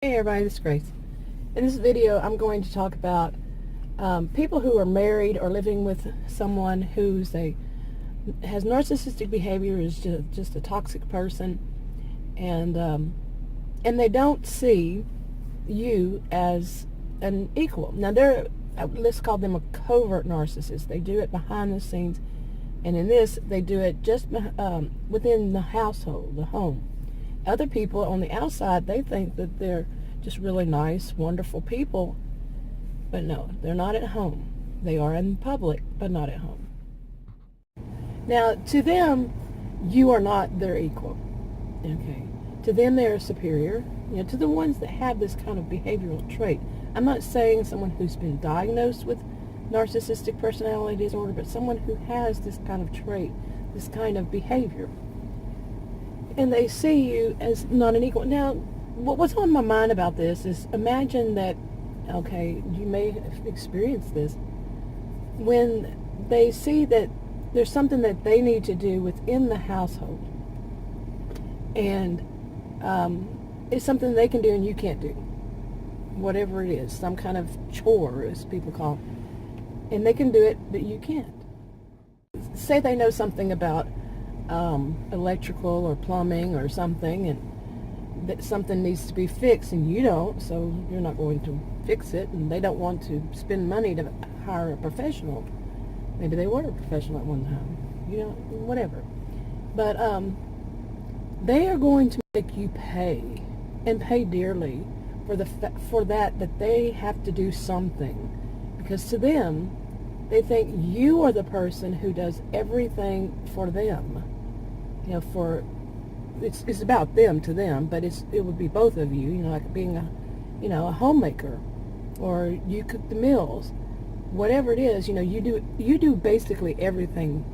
Hey everybody, this is Grace. In this video, I'm going to talk about people who are married or living with someone has narcissistic behavior, is just a toxic person, and they don't see you as an equal. Now, let's call them a covert narcissist. They do it behind the scenes, and in this, they do it just within the household, the home. Other people on the outside, they think that they're just really nice, wonderful people, but no, they're not at home. They are in public, but not at home. Now, to them, you are not their equal. Okay. To them, they're superior. To the ones that have this kind of behavioral trait. I'm not saying someone who's been diagnosed with narcissistic personality disorder, but someone who has this kind of trait, this kind of behavior. And they see you as not an equal. Now, what's on my mind about this is, imagine that, okay, you may have experienced this, when they see that there's something that they need to do within the household, and it's something they can do and you can't do, whatever it is, some kind of chore, as people call it, and they can do it, but you can't. Say they know something about electrical or plumbing or something, and that something needs to be fixed, and you don't, so you're not going to fix it, and they don't want to spend money to hire a professional. Maybe they were a professional at one time, whatever. But they are going to make you pay, and pay dearly, for that they have to do something, because to them, they think you are the person who does everything for them. It's about them to them, but it would be both of you. Like being a homemaker, or you cook the meals, whatever it is. You do basically everything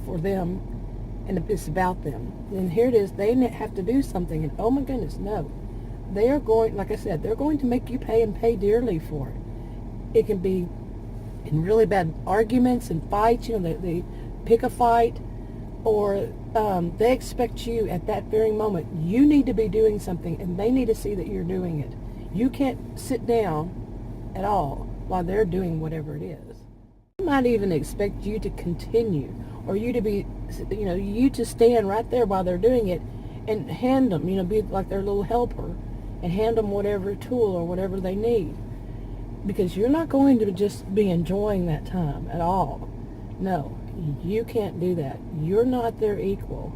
for them, and it's about them. And here it is, they have to do something, and oh my goodness, no, they are going. Like I said, they're going to make you pay, and pay dearly for it. It can be in really bad arguments and fights. They pick a fight, or they expect you at that very moment. You need to be doing something, and they need to see that you're doing it. You can't sit down at all while they're doing whatever it is. They might even expect you to continue, or you to be, you to stand right there while they're doing it, and hand them, be like their little helper, and hand them whatever tool or whatever they need. Because you're not going to just be enjoying that time at all. No, you can't do that. You're not their equal.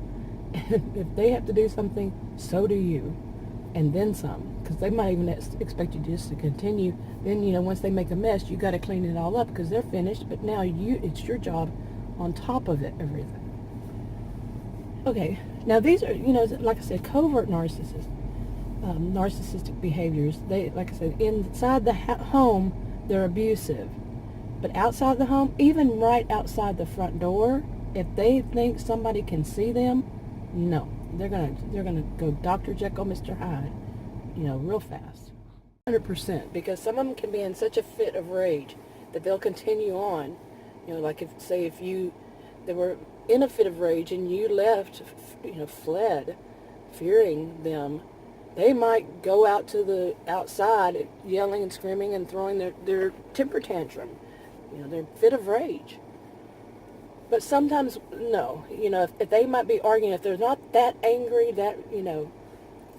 If they have to do something, so do you. And then some. Because they might even expect you just to continue. Then, once they make a mess, you got to clean it all up because they're finished. But now it's your job on top of it, everything. Okay, now these are, like I said, covert narcissists. Narcissistic behaviors. They, like I said, inside the home, they're abusive. But outside the home, even right outside the front door, if they think somebody can see them, no, they're gonna go Dr. Jekyll, Mr. Hyde, real fast. 100%, because some of them can be in such a fit of rage that they'll continue on. Like if they were in a fit of rage and you left, fled, fearing them, they might go out to the outside yelling and screaming and throwing their temper tantrum, their fit of rage. But sometimes, no, if they might be arguing, if they're not that angry, that,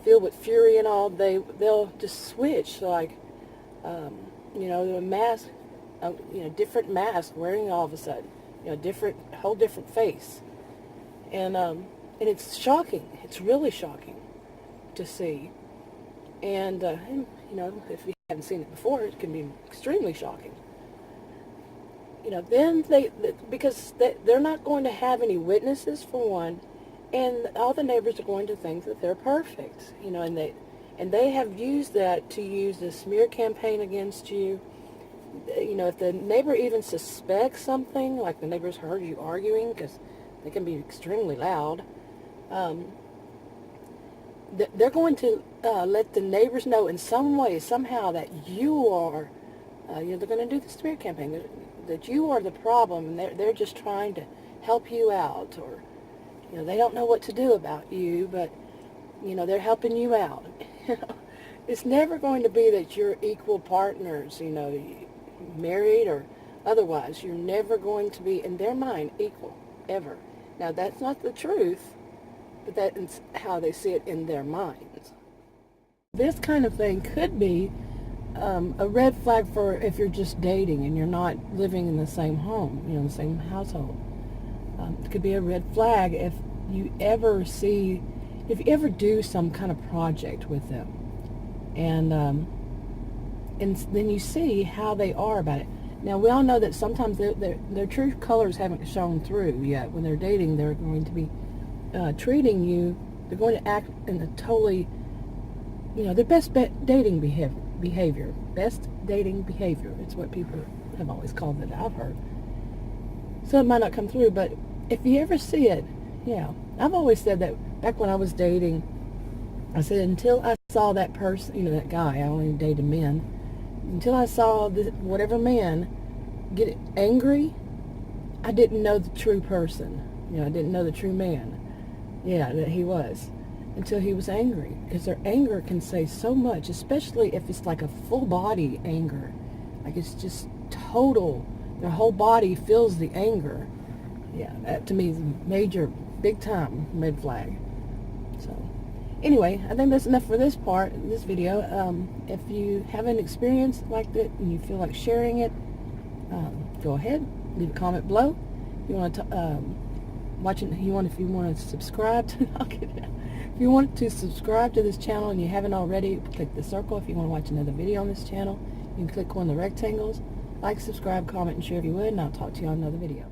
filled with fury and all, they'll just switch, like, a mask, different mask wearing all of a sudden, whole different face. And it's shocking. It's really shocking to see, and if you haven't seen it before, it can be extremely shocking. Then because they're not going to have any witnesses, for one, and all the neighbors are going to think that they're perfect, and they have used that to use a smear campaign against you. If the neighbor even suspects something, like the neighbors heard you arguing, because they can be extremely loud, they're going to let the neighbors know in some way, somehow, that you are, they're going to do the smear campaign, that you are the problem, and they're just trying to help you out, or, they don't know what to do about you, but, they're helping you out. It's never going to be that you're equal partners, you know, married or otherwise. You're never going to be, in their mind, equal, ever. Now, that's not the truth, but that's how they see it in their minds. This kind of thing could be a red flag for if you're just dating and you're not living in the same home, you know, the same household. It could be a red flag if you ever do some kind of project with them, and then you see how they are about it. Now, we all know that sometimes their true colors haven't shown through yet. When they're dating, they're going to be treating you, they're going to act in a totally, you know, their best dating behavior. Best dating behavior. It's what people have always called it, I've heard. So it might not come through, but if you ever see it, yeah. I've always said that back when I was dating, I said until I saw that person, you know, that guy, I only dated men, until I saw whatever man get angry, I didn't know the true person. You know, I didn't know the true man. Yeah, that he was. Until he was angry. Because their anger can say so much, especially if it's like a full body anger. Like it's just total. Their whole body feels the anger. Yeah, that to me is a major, big time red flag. So, anyway, I think that's enough for this video. If you have an experience like that and you feel like sharing it, go ahead, leave a comment below. If you want to if you want to subscribe to, if you want to subscribe to this channel and you haven't already, click the circle. If you want to watch another video on this channel, you can click one of the rectangles. Like, subscribe, comment, and share if you would, and I'll talk to you on another video.